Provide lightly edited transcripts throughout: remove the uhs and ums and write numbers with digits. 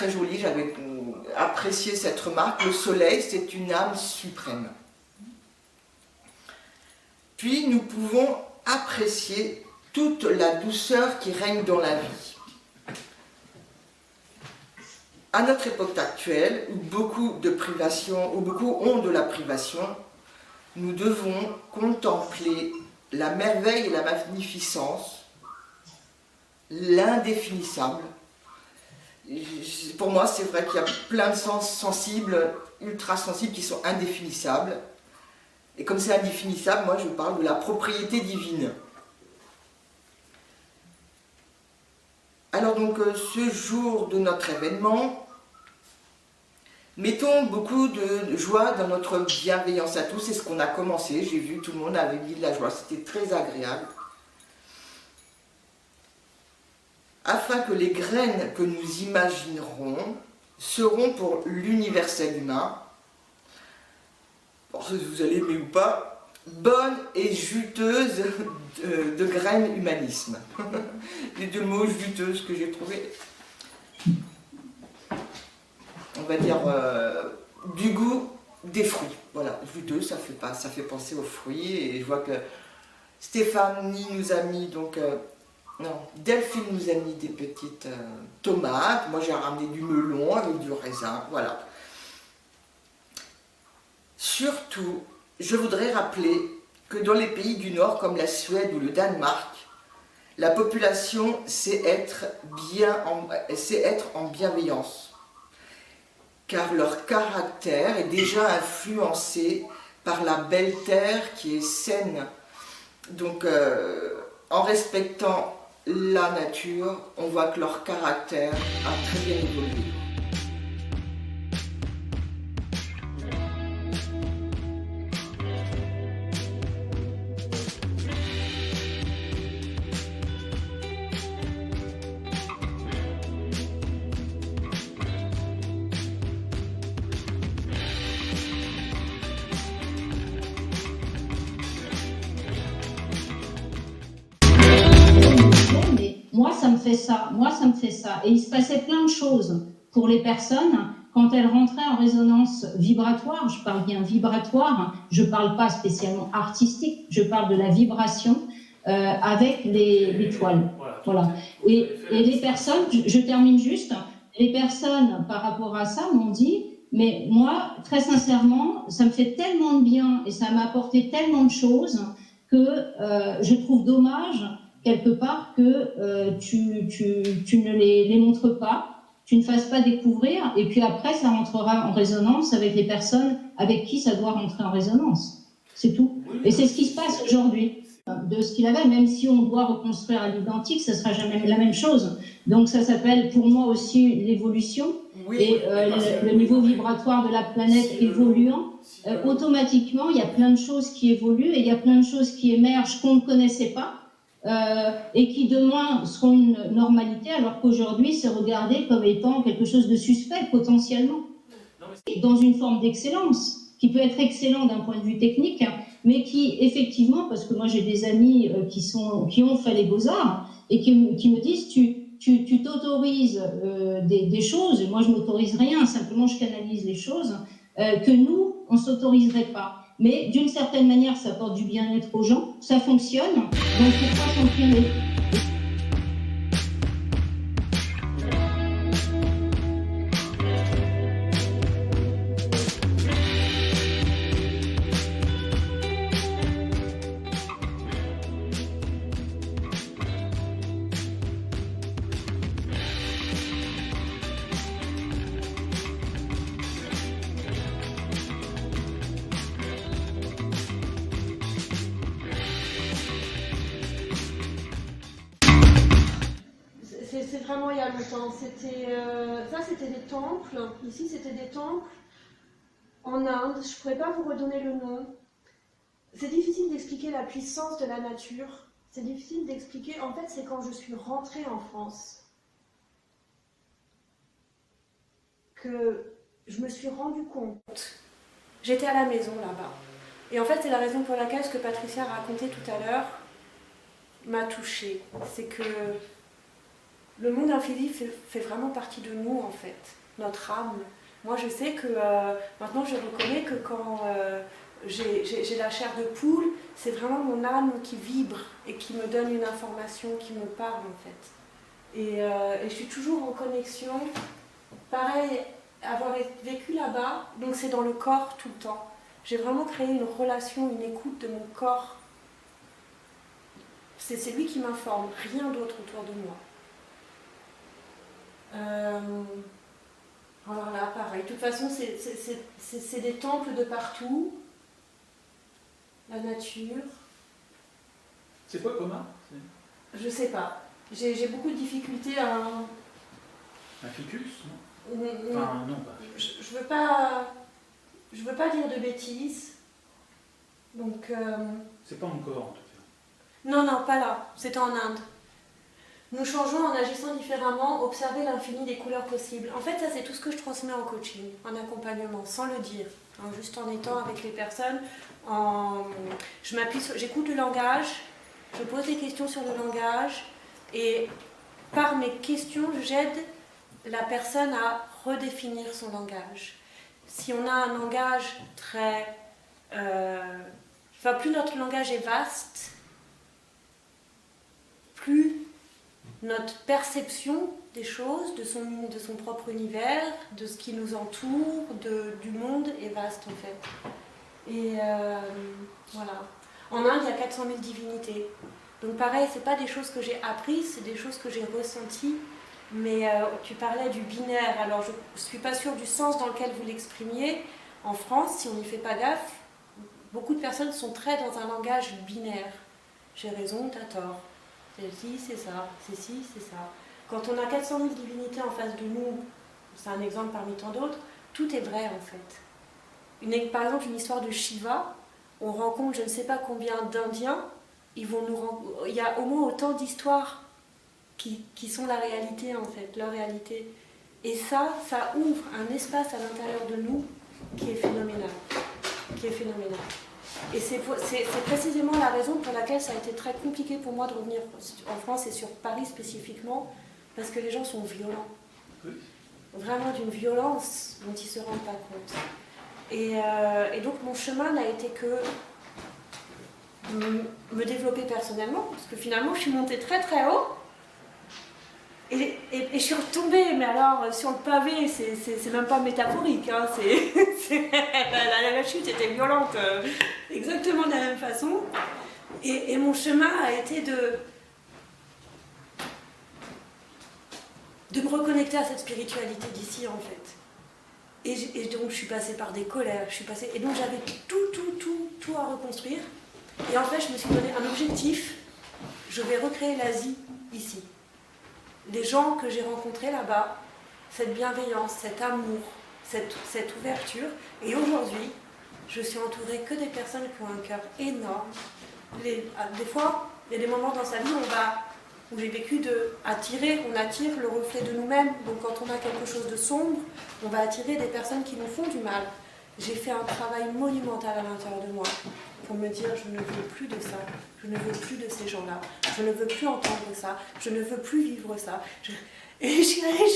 très joli, j'avais apprécié cette remarque. Le soleil, c'est une âme suprême. Puis nous pouvons apprécier toute la douceur qui règne dans la vie. À notre époque actuelle, où beaucoup de privation, où beaucoup ont de la privation, nous devons contempler la merveille et la magnificence, l'indéfinissable. Pour moi, c'est vrai qu'il y a plein de sens sensibles, ultra sensibles, qui sont indéfinissables. Et comme c'est indéfinissable, moi je parle de la propriété divine. Alors donc, ce jour de notre événement, mettons beaucoup de joie dans notre bienveillance à tous. C'est ce qu'on a commencé, j'ai vu, tout le monde avait mis de la joie, c'était très agréable. Afin que les graines que nous imaginerons seront pour l'universel humain, vous allez aimer ou pas, bonne et juteuse de graines humanisme. Les deux mots juteuse que j'ai trouvé, on va dire, du goût des fruits. Voilà, juteuse, ça fait penser aux fruits. Et je vois que Stéphanie nous a mis, donc, non, Delphine nous a mis des petites tomates. Moi j'ai ramené du melon avec du raisin, voilà. Surtout, je voudrais rappeler que dans les pays du Nord, comme la Suède ou le Danemark, la population sait être en bienveillance, car leur caractère est déjà influencé par la belle terre qui est saine. Donc, en respectant la nature, on voit que leur caractère a très bien évolué. Moi, ça me fait ça, moi, ça me fait ça. Et il se passait plein de choses pour les personnes quand elles rentraient en résonance vibratoire. Je parle bien vibratoire, je ne parle pas spécialement artistique, je parle de la vibration avec les toiles. Voilà. Et les personnes, je termine juste, les personnes par rapport à ça m'ont dit, mais moi, très sincèrement, ça me fait tellement de bien et ça m'a apporté tellement de choses que je trouve dommage quelque part que tu ne les montres pas, tu ne fasses pas découvrir, et puis après ça rentrera en résonance avec les personnes avec qui ça doit rentrer en résonance. C'est tout. Et c'est ce qui se passe aujourd'hui. De ce qu'il avait, même si on doit reconstruire à l'identique, ça ne sera jamais la même chose. Donc ça s'appelle pour moi aussi l'évolution, oui, et le niveau vibratoire de la planète évoluant. Automatiquement, il y a plein de choses qui évoluent et il y a plein de choses qui émergent qu'on ne connaissait pas. Et qui demain seront une normalité, alors qu'aujourd'hui c'est regardé comme étant quelque chose de suspect potentiellement, dans une forme d'excellence qui peut être excellent d'un point de vue technique, mais qui effectivement, parce que moi j'ai des amis qui ont fait les beaux-arts et qui me disent tu t'autorises des choses, et moi je m'autorise rien, simplement je canalise les choses que nous on s'autoriserait pas. Mais d'une certaine manière, ça apporte du bien-être aux gens, ça fonctionne, donc pourquoi s'en priver ? C'est vraiment il y a longtemps. Ça, c'était des temples. Ici, c'était des temples en Inde. Je ne pourrais pas vous redonner le nom. C'est difficile d'expliquer la puissance de la nature. C'est difficile d'expliquer. En fait, c'est quand je suis rentrée en France que je me suis rendu compte. J'étais à la maison là-bas. Et en fait, c'est la raison pour laquelle ce que Patricia a raconté tout à l'heure m'a touchée. C'est que le monde invisible fait vraiment partie de nous en fait, notre âme. Moi je sais que maintenant je reconnais que quand j'ai la chair de poule, c'est vraiment mon âme qui vibre et qui me donne une information qui me parle en fait. Et je suis toujours en connexion. Pareil, avoir vécu là-bas, donc c'est dans le corps tout le temps. J'ai vraiment créé une relation, une écoute de mon corps. C'est lui qui m'informe, rien d'autre autour de moi. Alors là, pareil. De toute façon, c'est des temples de partout. La nature. C'est quoi Coma? Je sais pas. J'ai beaucoup de difficultés à... Un ficus, non? Non. Enfin, non, pas. Je veux pas dire de bêtises. Donc... C'est pas encore, en tout cas. Non, non, pas là. C'était en Inde. Nous changeons en agissant différemment, observer l'infini des couleurs possibles. En fait, ça, c'est tout ce que je transmets en coaching, en accompagnement, sans le dire. Hein, juste en étant avec les personnes. J'écoute le langage, je pose des questions sur le langage, et par mes questions, j'aide la personne à redéfinir son langage. Si on a un langage très... plus notre langage est vaste, plus notre perception des choses, de son propre univers, de ce qui nous entoure, du monde est vaste en fait. Et voilà. En Inde, il y a 400 000 divinités. Donc pareil, c'est pas des choses que j'ai apprises, c'est des choses que j'ai ressenties. Mais tu parlais du binaire, alors je ne suis pas sûre du sens dans lequel vous l'exprimiez. En France, si on n'y fait pas gaffe, beaucoup de personnes sont très dans un langage binaire. J'ai raison, t'as tort. C'est ci, c'est ça. C'est ci, c'est ça. Quand on a 400 000 divinités en face de nous, c'est un exemple parmi tant d'autres, tout est vrai en fait. Par exemple, une histoire de Shiva, on rencontre je ne sais pas combien d'Indiens, il y a au moins autant d'histoires qui sont la réalité en fait, leur réalité. Et ça ouvre un espace à l'intérieur de nous qui est phénoménal. Et c'est précisément la raison pour laquelle ça a été très compliqué pour moi de revenir en France et sur Paris spécifiquement, parce que les gens sont violents. Oui. Vraiment d'une violence dont ils ne se rendent pas compte. Et donc mon chemin n'a été que me développer personnellement, parce que finalement je suis montée très très haut, et je suis retombée, mais alors sur le pavé, c'est même pas métaphorique, hein, la chute était violente, exactement de la même façon, et mon chemin a été de me reconnecter à cette spiritualité d'ici en fait. Et donc je suis passée par des colères, et donc j'avais tout à reconstruire. Et en fait je me suis donné un objectif, je vais recréer l'Asie ici. Les gens que j'ai rencontrés là-bas, cette bienveillance, cet amour, cette ouverture. Et aujourd'hui, je suis entourée que des personnes qui ont un cœur énorme. Des fois, il y a des moments dans sa vie où j'ai vécu on attire le reflet de nous-mêmes. Donc quand on a quelque chose de sombre, on va attirer des personnes qui nous font du mal. J'ai fait un travail monumental à l'intérieur de moi pour me dire je ne veux plus de ça, je ne veux plus de ces gens-là, je ne veux plus entendre ça, je ne veux plus vivre ça. Et je suis allée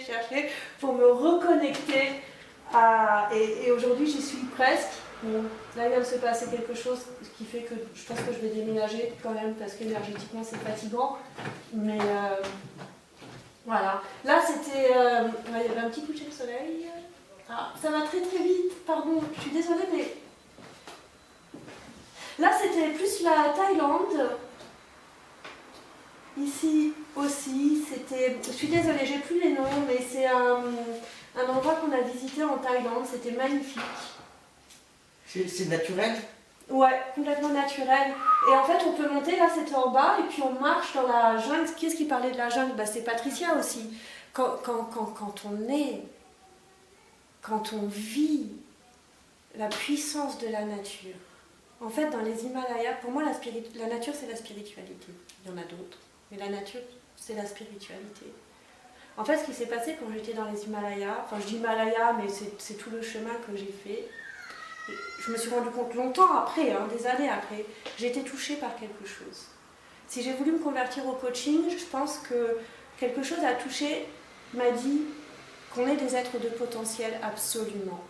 chercher pour me reconnecter à... Et aujourd'hui j'y suis presque. Bon, là il vient de se passer quelque chose qui fait que je pense que je vais déménager quand même parce qu'énergétiquement c'est fatigant. Mais voilà. Là c'était... il y avait un petit coucher de soleil. Ah, ça va très très vite, pardon, je suis désolée mais... Là c'était plus la Thaïlande. Ici aussi, c'était... Je suis désolée, j'ai plus les noms, mais c'est un endroit qu'on a visité en Thaïlande, c'était magnifique. C'est naturel? Ouais, complètement naturel. Et en fait, on peut monter, là c'était en bas, et puis on marche dans la jungle. Qui est-ce qui parlait de la jungle? C'est Patricia aussi. Quand on vit la puissance de la nature, en fait, dans les Himalayas, pour moi, la nature, c'est la spiritualité. Il y en a d'autres, mais la nature, c'est la spiritualité. En fait, ce qui s'est passé quand j'étais dans les Himalayas, enfin, je dis Himalayas, mais c'est tout le chemin que j'ai fait. Je me suis rendu compte longtemps après, des années après, j'ai été touchée par quelque chose. Si j'ai voulu me convertir au coaching, je pense que quelque chose a touché, m'a dit qu'on est des êtres de potentiel absolument.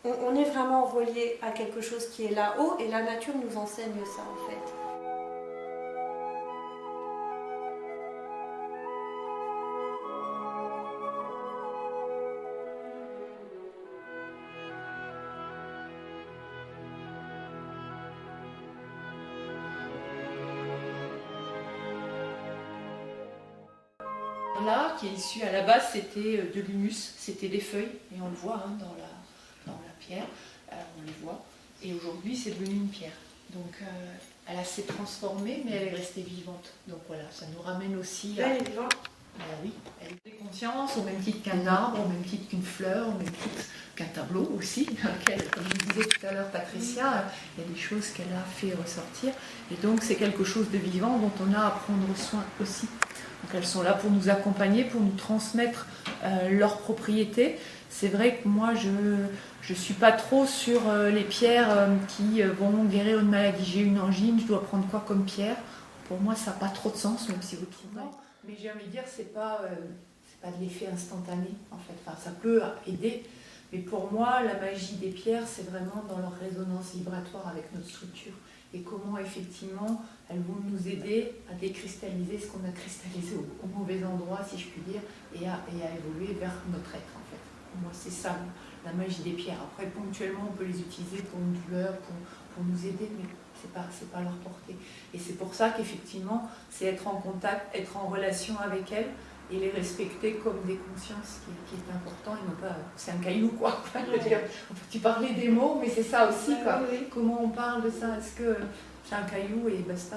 On est vraiment relié à quelque chose qui est là-haut et la nature nous enseigne ça en fait. Là, qui est issu à la base, c'était de l'humus, c'était des feuilles, et on le voit hein, dans la pierre, on les voit. Et aujourd'hui, c'est devenu une pierre. Donc, elle s'est transformée, mais elle est restée vivante. Donc voilà, ça nous ramène aussi à... Elle est vivante. Oui, elle est conscience, au même titre qu'un arbre, au même titre qu'une fleur, au même titre qu'un tableau aussi, dans lequel, comme je disais tout à l'heure, Patricia, il y a des choses qu'elle a fait ressortir. Et donc, c'est quelque chose de vivant dont on a à prendre soin aussi. Donc elles sont là pour nous accompagner, pour nous transmettre leurs propriétés. C'est vrai que moi, je ne suis pas trop sur les pierres qui vont guérir une maladie. J'ai une angine, je dois prendre quoi comme pierre? Pour moi, ça n'a pas trop de sens, même si vous trouvez. Mais j'ai envie de dire, c'est pas de l'effet instantané, en fait. Enfin, ça peut aider, mais pour moi, la magie des pierres, c'est vraiment dans leur résonance vibratoire avec notre structure. Et comment, effectivement, elles vont nous aider à décristalliser ce qu'on a cristallisé au mauvais endroit, si je puis dire, et à évoluer vers notre être, en fait. Pour moi, c'est ça, la magie des pierres. Après, ponctuellement, on peut les utiliser pour une douleur, pour nous aider, mais c'est pas leur portée. Et c'est pour ça qu'effectivement, c'est être en contact, être en relation avec elles, et les respecter comme des consciences qui est important, et non pas c'est un caillou quoi. Enfin, je veux dire, tu parlais des mots, mais c'est ça aussi quoi. Oui. Comment on parle de ça? Est-ce que c'est un caillou et basta,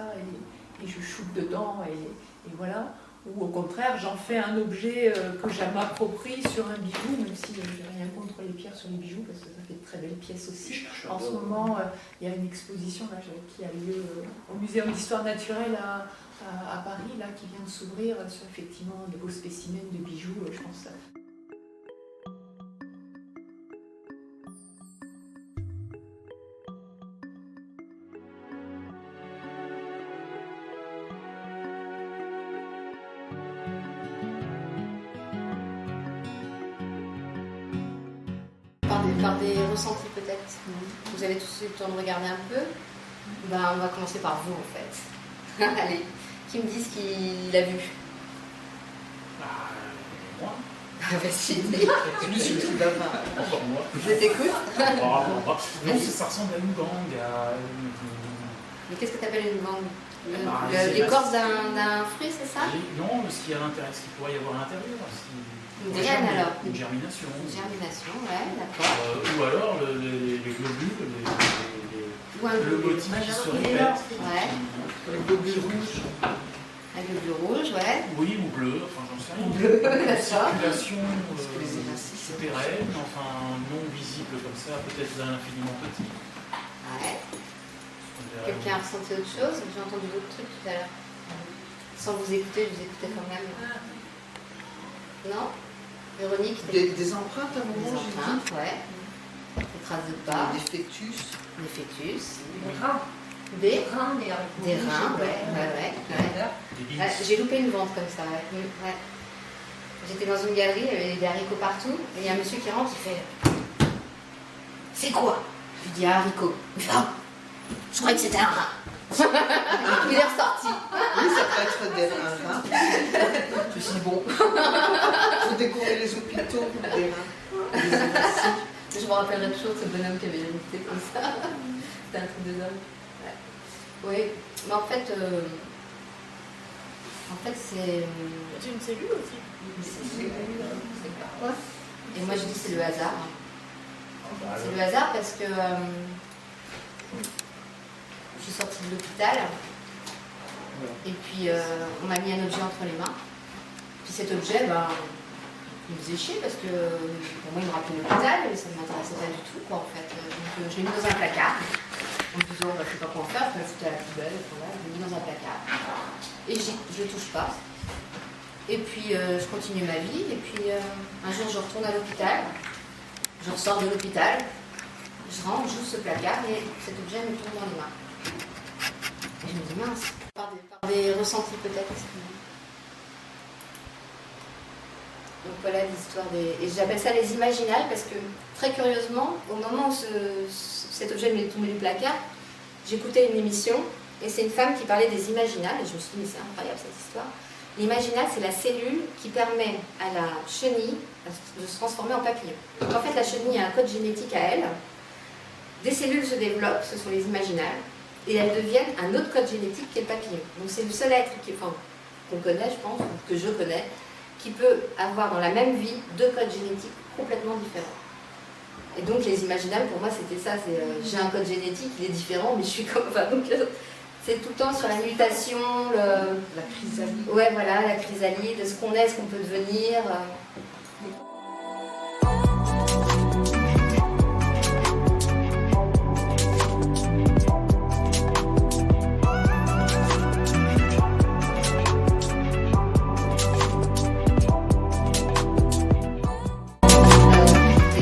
et je shoot dedans et voilà? Ou au contraire, j'en fais un objet que je m'approprie sur un bijou, même si je n'ai rien contre les pierres sur les bijoux, parce que ça fait de très belles pièces aussi. En ce moment, il y a une exposition là, qui a lieu au Muséum d'Histoire Naturelle à Paris, là, qui vient de s'ouvrir sur effectivement de beaux spécimens de bijoux, je pense. Par des ressentis peut-être. Vous avez tous eu le temps de regarder un peu. Ben, on va commencer par vous en fait. Allez, qui me dit ce qu'il a vu? Moi. Vas-y. Lui, c'est tout bavard. Encore moi. Je t'écoute. Non, ça ressemble à une gangue, Mais qu'est-ce que tu appelles une gangue? L'écorce d'un fruit, c'est ça? Non, ce qu'il pourrait y avoir à l'intérieur. Une graine alors? Une germination. Une germination, ouais, d'accord. Ou alors les globules, le motif qui se répète. Ouais. Le globule rouge. Un globule rouge, ouais. Oui, ou bleu, enfin j'en sais rien. Bleu, d'accord. Circulation souterraine, enfin non visible comme ça, peut-être infiniment petit. Ouais. Quelqu'un a ressenti autre chose? J'ai entendu d'autres trucs tout à l'heure. Sans vous écouter, je vous écoutais quand même. Non? Véronique? Des empreintes à un moment, des empreintes, ouais. Des traces de pas. Des fœtus. Des fœtus. Des reins. Des reins, ouais. J'ai loupé une vente comme ça, ouais. J'étais dans une galerie, il y avait des haricots partout, et il y a un monsieur qui rentre, il fait « C'est quoi ?» Je lui dis « Un haricot. » Il fait « Ah, je croyais que c'était un rein. » Il est ressorti. Oui, ça peut être des reins. Je suis bon. Il faut décorer les hôpitaux pour des reins. Je me rappellerai toujours de ce bonhomme qui avait invité comme ça. C'était un truc de dingue. Oui, mais en fait c'est... C'est une cellule aussi. C'est quoi? Et moi je dis c'est le hasard. C'est le hasard parce que je suis sortie de l'hôpital et puis on m'a mis un objet entre les mains. Puis cet objet, il me faisait chier parce que moi il me rappelait l'hôpital et ça ne m'intéressait pas du tout quoi en fait. Donc je l'ai mis dans un placard. En me disant, je ne sais pas quoi en faire, je me foutais à la poubelle, voilà, je l'ai mis dans un placard. Et je ne touche pas. Et puis je continue ma vie, et puis un jour je retourne à l'hôpital, je ressors de l'hôpital, je rentre, j'ouvre ce placard, et cet objet me tombe dans les mains. Et je me dis, mince. Par des ressentis peut-être. Donc voilà l'histoire des... Et j'appelle ça les imaginales parce que très curieusement, au moment où cet objet m'est tombé du placard, j'écoutais une émission et c'est une femme qui parlait des imaginales et je me suis dit mais c'est incroyable cette histoire. L'imaginale c'est la cellule qui permet à la chenille de se transformer en papillon. Donc en fait la chenille a un code génétique à elle, des cellules se développent, ce sont les imaginales, et elles deviennent un autre code génétique qui est le papillon. Donc c'est le seul être qu'on connaît je pense, ou que je connais, qui peut avoir dans la même vie deux codes génétiques complètement différents. Et donc les imaginales, pour moi, c'était ça. J'ai un code génétique, il est différent, mais je suis comme... Enfin, donc, c'est tout le temps sur la mutation, La chrysalide. ouais, voilà, la chrysalide, ce qu'on est, ce qu'on peut devenir.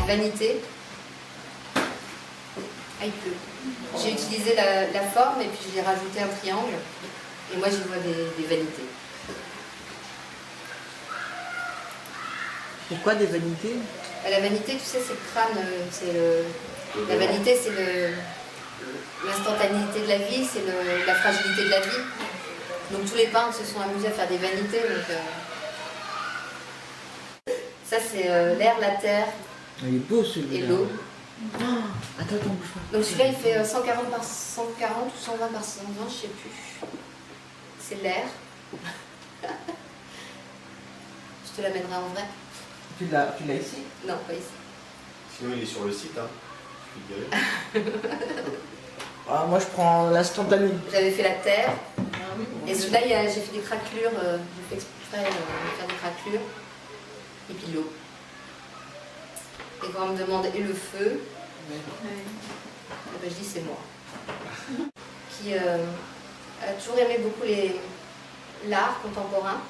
Vanité. Ah, il pleut. J'ai utilisé la forme et puis j'ai rajouté un triangle. Et moi, j'y vois des vanités. Pourquoi des vanités? La vanité, tu sais, c'est le crâne. La vanité, c'est l'instantanéité de la vie, c'est la fragilité de la vie. Donc tous les peintres se sont amusés à faire des vanités. Donc, ça, c'est l'air, la terre. Il est beau celui-là. Et l'eau. Oh, attends, bouge pas. Donc celui-là il fait 140 par 140 ou 120 par 120, je sais plus. C'est l'air. Je te l'amènerai en vrai. Tu l'as ici? Non, pas ici. Sinon, il est sur le site, hein. Je peux te dire. Ah, moi je prends l'instantané. J'avais fait la terre. Et celui-là, j'ai fait des craquelures. J'ai fait exprès de faire des craquelures. Et puis l'eau. Et quand on me demande et le feu, je dis c'est moi. Qui a toujours aimé beaucoup l'art contemporain.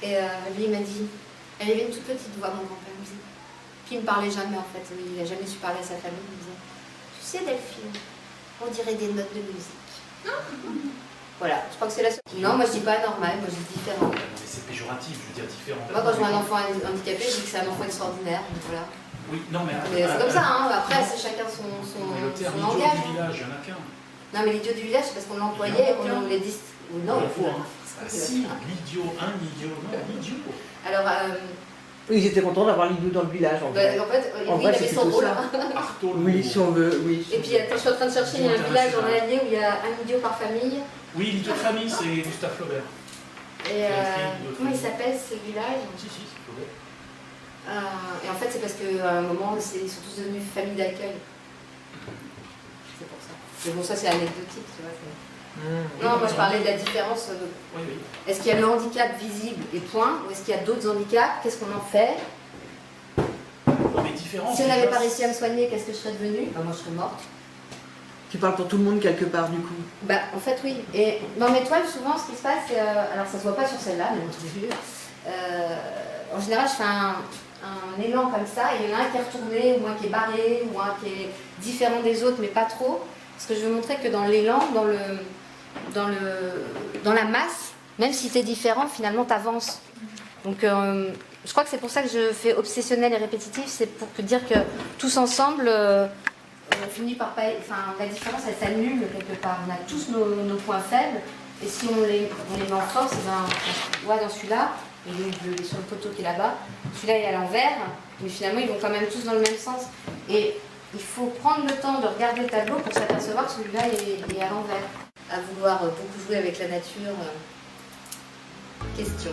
Et lui il m'a dit, elle avait une toute petite voix, mon grand-père me disait. Puis il me parlait jamais en fait, il n'a jamais su parler à sa famille. Il me disait, tu sais Delphine, on dirait des notes de musique. Voilà, je crois que c'est la seule. Non, moi je dis pas normal, moi je dis différent. Mais c'est péjoratif, je veux dire différent. Moi quand je vois un enfant handicapé, je dis que c'est un enfant extraordinaire. Voilà. Oui, non mais... C'est comme ça, hein. Après c'est chacun son Mais le terme idiot langage. du village, il n'y en a qu'un. Non mais l'idiot du village, c'est parce qu'on l'employait et qu'on les dit. Non, il faut. Ah si, l'idiot, un idiot, non, l'idiot. Alors, Ils étaient contents d'avoir l'idiot dans le village en fait. en fait, En il vrai, avait c'est son plutôt rôle. ça. Artaud, Oui, si on veut, oui. Et puis attends, je suis en train de chercher, il y a un village en Allier où il y a un idiot par famille. Oui, l'idiot de famille, c'est Gustave Flaubert. Et comment il s'appelle ce village? Si, c'est Flaubert. Et en fait, c'est parce qu'à un moment, ils sont tous devenus famille d'accueil. C'est pour ça. Mais bon, ça, c'est anecdotique, tu vois. Non, moi, je parlais de la différence. Oui, oui. Est-ce qu'il y a le handicap visible et point? Ou est-ce qu'il y a d'autres handicaps? Qu'est-ce qu'on en fait? Non, mais différent. Si on n'avait pas réussi à me soigner, qu'est-ce que je serais devenue? Moi, je serais morte. Tu parles pour tout le monde quelque part du coup. Bah, en fait, oui. Et dans mes toiles, souvent, ce qui se passe, c'est. Alors, ça se voit pas sur celle-là, mais on tous les deux. En général, je fais un élan comme ça, et il y en a un qui est retourné, ou un qui est barré, ou un qui est différent des autres, mais pas trop. Parce que je veux montrer que dans l'élan, dans la masse, même si tu es différent, finalement, tu avances. Donc, je crois que c'est pour ça que je fais obsessionnel et répétitif, c'est pour dire que tous ensemble, on finit par pas. Enfin, la différence, elle s'annule quelque part. On a tous nos points faibles, et si on les met en force, on voit dans celui-là, et il est sur le poteau qui est là-bas, celui-là est à l'envers, mais finalement, ils vont quand même tous dans le même sens. Et il faut prendre le temps de regarder le tableau pour s'apercevoir que celui-là est à l'envers. À vouloir beaucoup jouer avec la nature. Question.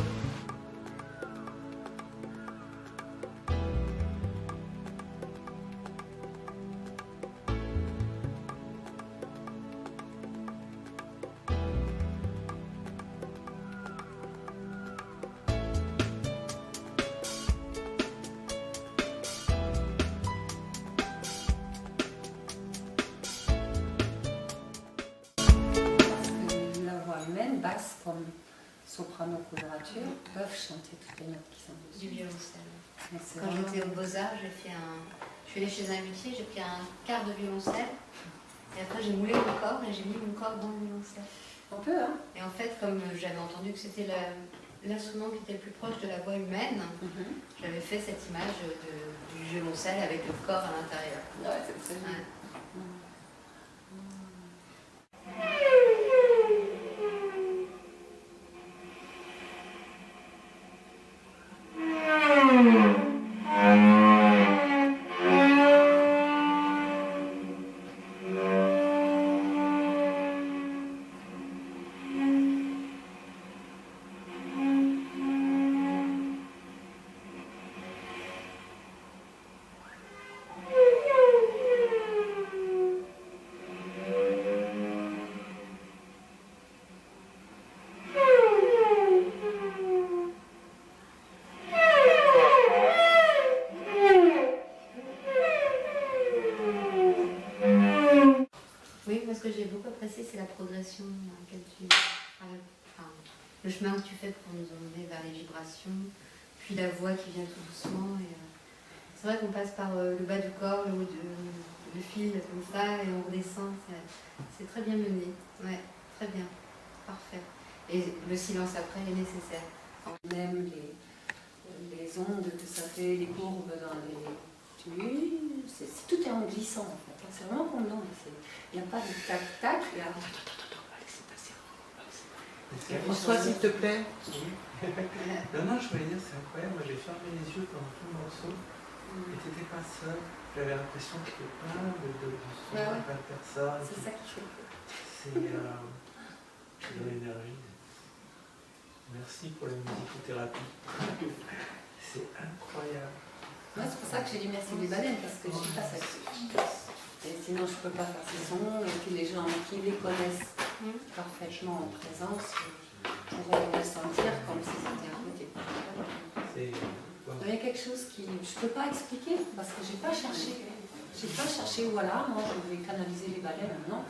Basse comme soprano colorature peuvent chanter toutes les notes qui sont dessus. Du violoncelle. C'est Quand vraiment... j'étais au Beaux-Arts, je suis allée chez un luthier, j'ai pris un quart de violoncelle Et après, j'ai moulé mon corps et j'ai mis mon corps dans le violoncelle. On peut, hein. Et en fait, comme j'avais entendu que c'était l'instrument qui était le plus proche de la voix humaine, j'avais fait cette image du violoncelle avec le corps à l'intérieur. Ouais, c'est très bien. Ouais. Oui, moi ce que j'ai beaucoup apprécié, c'est la progression à laquelle le chemin que tu fais pour nous emmener vers les vibrations, puis la voix qui vient tout doucement. C'est vrai qu'on passe par le bas du corps, le haut le fil comme ça, et on redescend. C'est très bien mené. Ouais, très bien. Parfait. Et le silence après est nécessaire. Même les ondes que ça fait, les courbes dans les... tout est en glissant en fait. C'est vraiment comme l'onde. Il n'y a pas de tac-tac. Il y a... François, s'il te plaît. Non, je voulais dire, c'est incroyable. Moi, j'ai fermé les yeux pendant tout le morceau. Et t'étais pas seul. J'avais l'impression qu'il y avait plein de personnes. C'est ça qui fait. C'est de l'énergie. Merci pour la musicothérapie. C'est incroyable. Moi, c'est pour ça que j'ai dit merci les baleines, parce que je suis pas ça. Et sinon, je ne peux pas faire ces sons. Et puis les gens qui les connaissent parfaitement en présence pourraient le sentir comme si c'était un côté. Il y a quelque chose qui... Je ne peux pas expliquer, parce que je n'ai pas cherché. Je n'ai pas cherché, voilà, moi je vais canaliser les baleines, non.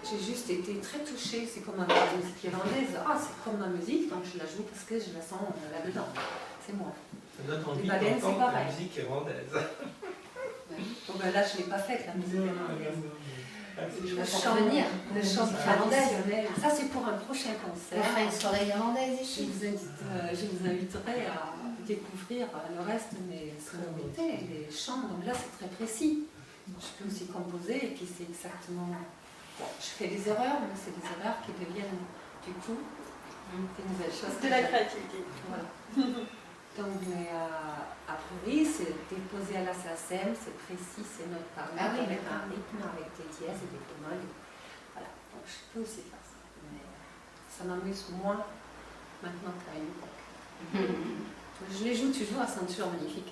J'ai juste été très touchée, c'est comme avec la musique irlandaise. Ah, c'est comme ma musique, donc je la joue parce que je la sens là-dedans. C'est moi. Ça donne envie Les baleines, c'est d'entendre pareil. la musique irlandaise. Bon, ben là, je ne l'ai pas faite, la musique irlandaise. Le chant irlandaise. Ça, c'est pour un prochain concert. On fera une soirée irlandaise Je ici. vous inviterai à découvrir le reste de mes sonorités, les chants. Donc là, c'est très précis. Je peux aussi composer, et puis c'est exactement... Bon, je fais des erreurs, mais c'est des erreurs qui deviennent, du coup, des nouvelles choses. De la créativité. Voilà. Donc, mais a priori, c'est déposé à la SACEM, c'est précis, c'est note par note, avec un rythme, avec des dièses et des bémols. Voilà, donc je peux aussi faire ça. Mais ça m'amuse moins maintenant qu'à une époque. Je les joue toujours à ceinture magnifique.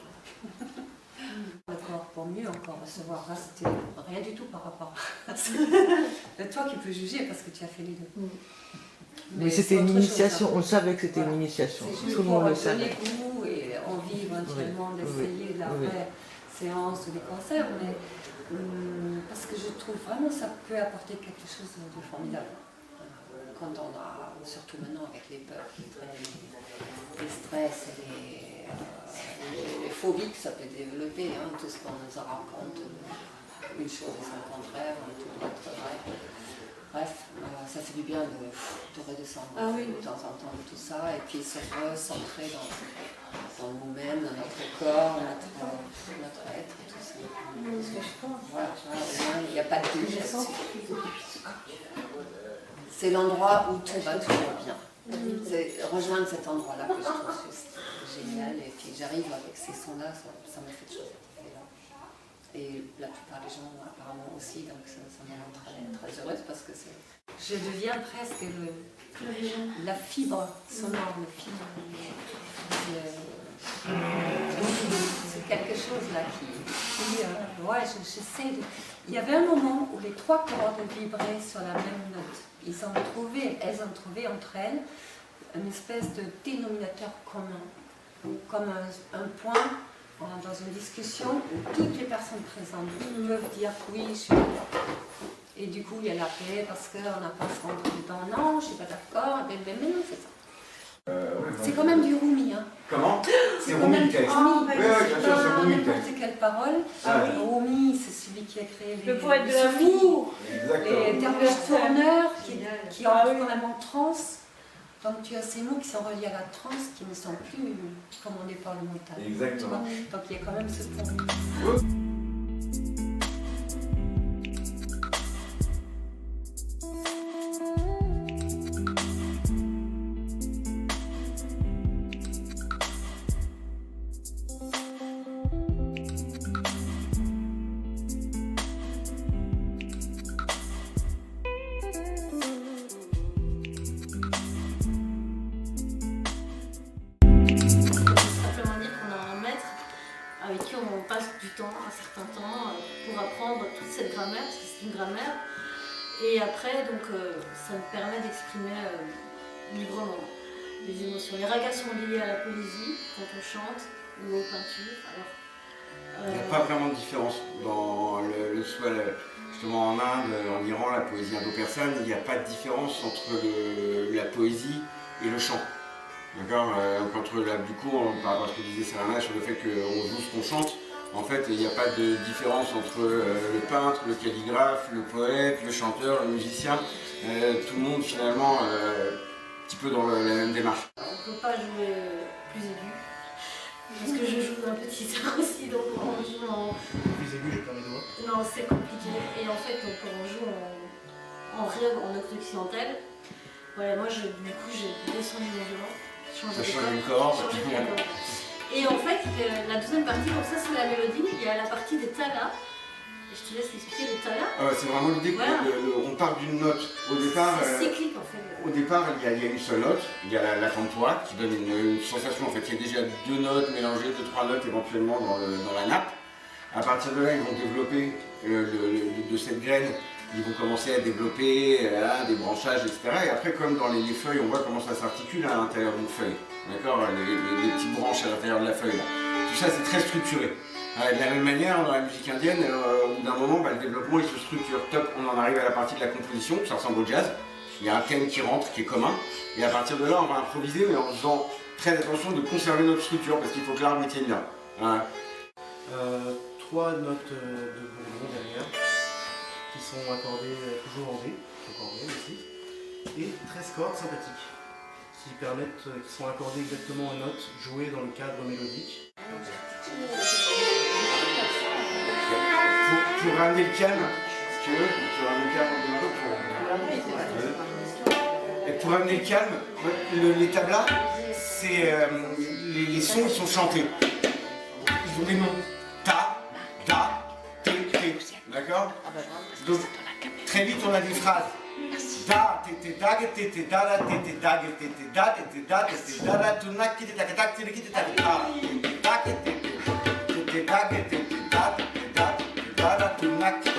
Encore pour mieux encore recevoir. Là, c'était rien du tout par rapport à ça. C'est toi qui peux juger parce que tu as fait les deux. Mais c'était une initiation, on savait que c'était une initiation. C'est Tout le monde le juste pour donner savait. goût et envie éventuellement d'essayer la vraie séance ou des concerts, mais parce que je trouve vraiment que ça peut apporter quelque chose de formidable. Quand on a, surtout maintenant avec les peurs, les stress et les phobies que ça peut développer, hein, tout ce qu'on nous raconte, une chose et son contraire, tout doit être vrai. Bref, ça fait du bien de redescendre de temps en temps de tout ça et puis se recentrer dans nous-mêmes, dans notre corps, notre être, tout ça. Voilà, il n'y a pas de doute là-dessus. C'est l'endroit où tout va toujours bien. C'est rejoindre cet endroit-là que je trouve juste génial et puis j'arrive avec ces sons-là, ça me fait toujours. Et la plupart des gens apparemment aussi, donc ça me rend très heureuse parce que je deviens presque la fibre sonore, le fibre. C'est quelque chose là qui ouais, j'essaie de... Il y avait un moment où les trois cordes vibraient sur la même note. Elles ont trouvé entre elles une espèce de dénominateur commun, comme un point dans une discussion où toutes les personnes présentes peuvent dire oui, je suis d'accord. Et du coup, il y a la paix parce qu'on n'a pas se rendre dedans. Non, je ne suis pas d'accord. Mais non, c'est ça. C'est quand même du Rumi. Hein. Comment? C'est quand même Rumi le du texte. Rumi. Oui, bien sûr, c'est Rumi le texte. N'importe quelle parole. Rumi, c'est celui qui a créé Le poète de l'amour. Les derviches tourneurs qui entrent quand même en transe. Donc tu as ces mots qui sont reliés à la transe, qui ne sont plus commandés par le mental. Exactement. Donc il y a quand même ce point. avec qui on passe du temps, un certain temps, pour apprendre toute cette grammaire, parce que c'est une grammaire. Et après, donc, ça me permet d'exprimer librement les émotions. Les ragas sont liés à la poésie, quand on chante, ou aux peintures. Alors, il n'y a pas vraiment de différence. Dans justement en Inde, en Iran, la poésie indo-persane, il n'y a pas de différence entre la poésie et le chant. D'accord, du coup, par rapport à ce que disait Serena sur le fait qu'on joue ce qu'on chante, en fait, il n'y a pas de différence entre le peintre, le calligraphe, le poète, le chanteur, le musicien. Tout le monde, finalement, un petit peu dans la même démarche. On ne peut pas jouer plus aigu, parce que je joue un petit air aussi, donc on joue en... Plus aigu, j'ai pas mes doigts. Non, c'est compliqué. Et en fait, donc, on joue en rêve, en occidental. Voilà, moi, du coup, j'ai descendu mon violon. Ça change une corde. Et en fait, la deuxième partie, donc ça c'est la mélodie, il y a la partie des talas. Et je te laisse expliquer les talas. C'est vraiment l'idée qu'on part d'une note. Au départ, c'est cyclique en fait. Au départ, il y a une seule note, il y a la cantois qui donne une sensation. En fait, il y a déjà deux notes mélangées, deux, trois notes éventuellement dans la nappe. À partir de là, ils vont développer de cette graine. Ils vont commencer à développer des branchages, etc. Et après, comme dans les feuilles, on voit comment ça s'articule à l'intérieur d'une feuille. D'accord, les petites branches à l'intérieur de la feuille. Là. Tout ça, c'est très structuré. De la même manière, dans la musique indienne, au bout d'un moment, le développement il se structure. Top, on en arrive à la partie de la composition, ça ressemble au jazz. Il y a un thème qui rentre, qui est commun. Et à partir de là, on va improviser, mais en faisant très attention de conserver notre structure, parce qu'il faut que l'arbre tienne bien. Voilà. 3 notes de bourdon derrière, qui sont accordées toujours en D, donc en Ré aussi, et 13 cordes sympathiques, qui sont accordées exactement aux notes jouées dans le cadre mélodique. Pour ramener le calme, si tu veux, pour ramener le calme, et pour ramener le calme, les tablas, c'est les sons ils sont chantés. Ils ont des noms. Ta, da, té, té. D'accord? Donc, très vite on a des phrases. Da, té, té, dag, té, té, da, da, té, té, dag, té, té, da, té, té, da, té, té, da, da, tunak, té, té, tak, tak, té, té, tak, ta, té, té, tak, té, té, té, dag, té, té, da, té, té, da, té, té, da, da, tunak.